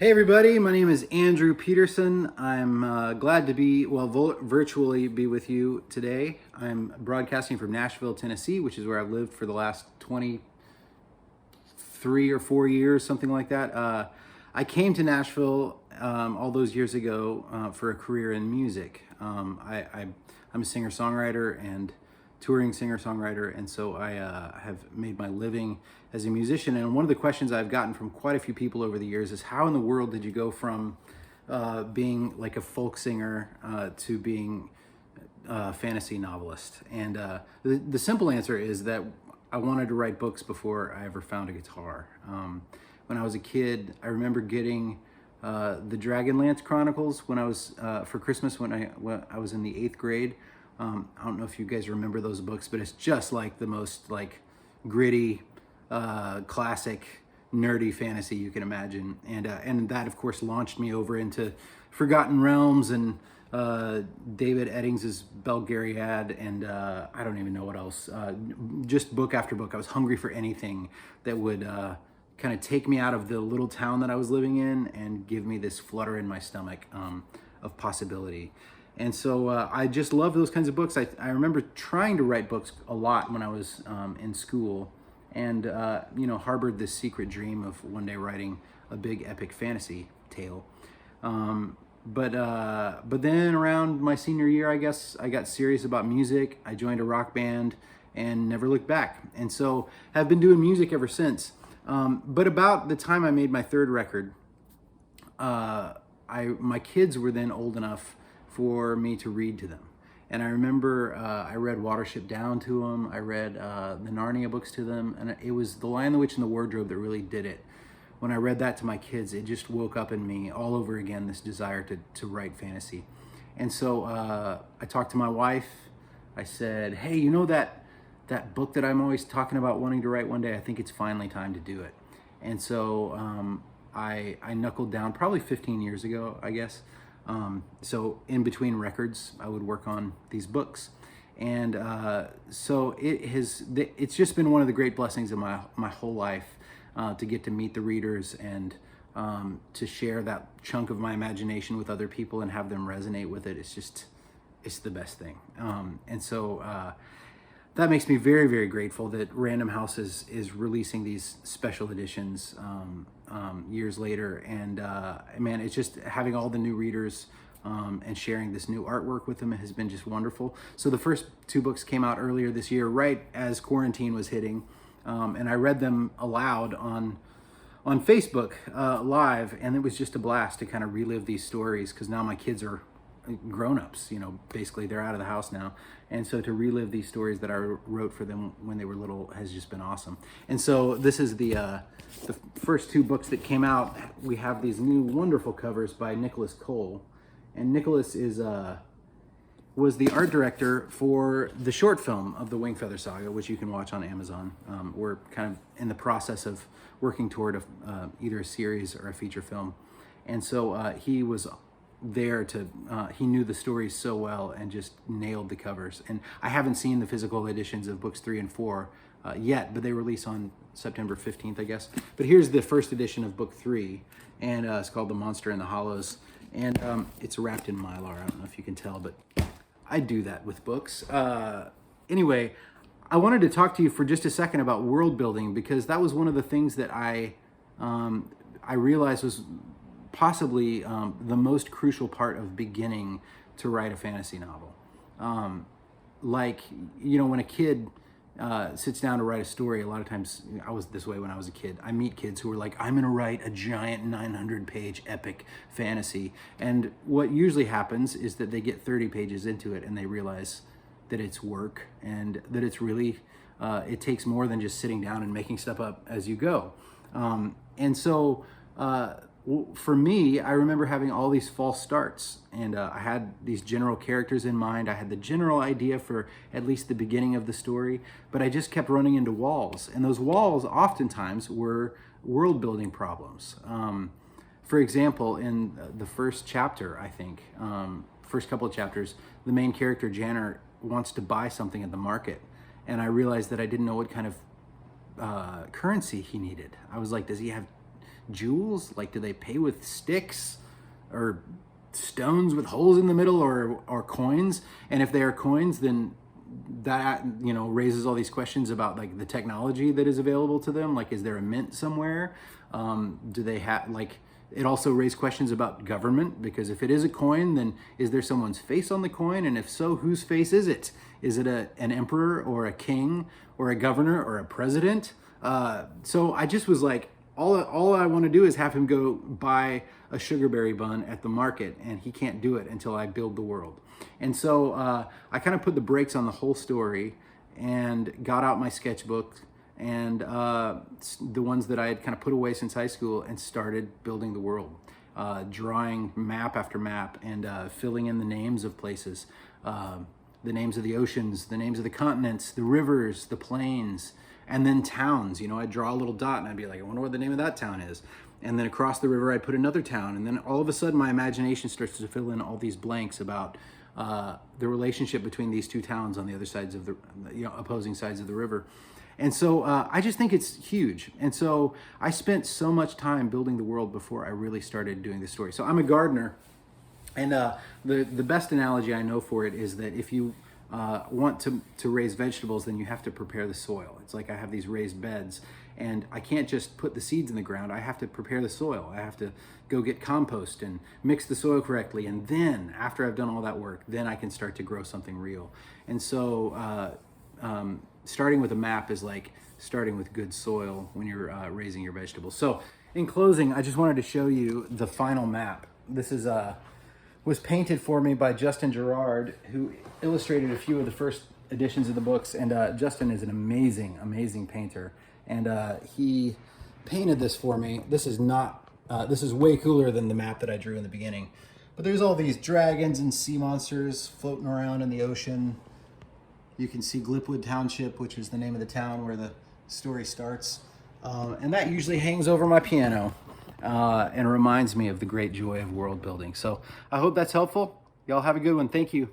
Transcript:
Hey everybody, my name is Andrew Peterson. I'm glad to be, virtually be with you today. I'm broadcasting from Nashville, Tennessee, which is where I've lived for the last 23 or 4 years, something like that. I came to Nashville all those years ago for a career in music. I'm a singer-songwriter and touring singer-songwriter, and so I have made my living as a musician. And one of the questions I've gotten from quite a few people over the years is, how in the world did you go from being like a folk singer to being a fantasy novelist? And the simple answer is that I wanted to write books before I ever found a guitar. When I was a kid, I remember getting the Dragonlance Chronicles when I was for Christmas when I was in the 8th grade. I don't know if you guys remember those books, but it's just like the most like gritty, classic, nerdy fantasy you can imagine. And that of course launched me over into Forgotten Realms and David Eddings' Belgariad, and I don't even know what else. Just book after book. I was hungry for anything that would kind of take me out of the little town that I was living in and give me this flutter in my stomach of possibility. And so I just love those kinds of books. I remember trying to write books a lot when I was in school, and harbored this secret dream of one day writing a big epic fantasy tale. But then around my senior year, I guess, I got serious about music. I joined a rock band and never looked back. And so have been doing music ever since. But about the time I made my 3rd record, my kids were then old enough for me to read to them. And I remember I read Watership Down to them. I read the Narnia books to them. And it was The Lion, the Witch, and the Wardrobe that really did it. When I read that to my kids, it just woke up in me all over again, this desire to write fantasy. And so I talked to my wife. I said, hey, you know that book that I'm always talking about wanting to write one day? I think it's finally time to do it. And so I knuckled down probably 15 years ago, I guess. So in between records, I would work on these books. And so it's just been one of the great blessings of my whole life to get to meet the readers and to share that chunk of my imagination with other people and have them resonate with it. It's the best thing. And so that makes me very, very grateful that Random House is releasing these special editions years later. And man, it's just having all the new readers and sharing this new artwork with them has been just wonderful. So the first 2 books came out earlier this year, right as quarantine was hitting. And I read them aloud on Facebook live, and it was just a blast to kind of relive these stories, because now my kids are grown-ups, basically they're out of the house now, and so to relive these stories that I wrote for them when they were little has just been awesome. And so this is the first 2 books that came out. We have these new wonderful covers by Nicholas Cole, and Nicholas was the art director for the short film of the Wingfeather Saga, which you can watch on Amazon. We're kind of in the process of working toward either a series or a feature film, and so he was there he knew the stories so well and just nailed the covers. And I haven't seen the physical editions of books 3 and 4 yet, but they release on September 15th, I guess. But here's the first edition of book 3, and it's called The Monster in the Hollows, and it's wrapped in Mylar. I don't know if you can tell, but I do that with books. Anyway, I wanted to talk to you for just a second about world building, because that was one of the things that I realized was possibly the most crucial part of beginning to write a fantasy novel. When a kid sits down to write a story, a lot of times, I was this way when I was a kid, I meet kids who are like, I'm gonna write a giant 900-page epic fantasy. And what usually happens is that they get 30 pages into it and they realize that it's work, and that it's really, it takes more than just sitting down and making stuff up as you go. And so, for me, I remember having all these false starts, and I had these general characters in mind. I had the general idea for at least the beginning of the story, but I just kept running into walls, and those walls oftentimes were world building problems. For example, in the first chapter, I think, first couple of chapters, the main character, Janner, wants to buy something at the market, and I realized that I didn't know what kind of currency he needed. I was like, does he have jewels? Like, do they pay with sticks or stones with holes in the middle, or coins? And if they are coins, then that, you know, raises all these questions about like the technology that is available to them. Like, is there a mint somewhere? Do they have, like, it also raised questions about government, because if it is a coin, then is there someone's face on the coin? And if so, whose face is it? Is it an emperor or a king or a governor or a president? So I just was like, all I want to do is have him go buy a sugarberry bun at the market, and he can't do it until I build the world. And so I kind of put the brakes on the whole story and got out my sketchbook and the ones that I had kind of put away since high school, and started building the world, drawing map after map, and filling in the names of places, the names of the oceans, the names of the continents, the rivers, the plains, and then towns. You know, I'd draw a little dot and I'd be like, I wonder what the name of that town is. And then across the river, I'd put another town. And then all of a sudden, my imagination starts to fill in all these blanks about the relationship between these two towns on the other sides of the, you know, opposing sides of the river. And so I just think it's huge. And so I spent so much time building the world before I really started doing this story. So I'm a gardener, and the best analogy I know for it is that if you want to raise vegetables, then you have to prepare the soil. It's like I have these raised beds, and I can't just put the seeds in the ground. I have to prepare the soil. I have to go get compost and mix the soil correctly. And then after I've done all that work, then I can start to grow something real. And so starting with a map is like starting with good soil when you're raising your vegetables. So in closing, I just wanted to show you the final map. This is was painted for me by Justin Gerard, who illustrated a few of the first editions of the books. And Justin is an amazing, amazing painter. And he painted this for me. This is not, this is way cooler than the map that I drew in the beginning. But there's all these dragons and sea monsters floating around in the ocean. You can see Glipwood Township, which is the name of the town where the story starts. And that usually hangs over my piano and reminds me of the great joy of world building. So I hope that's helpful. Y'all have a good one. Thank you.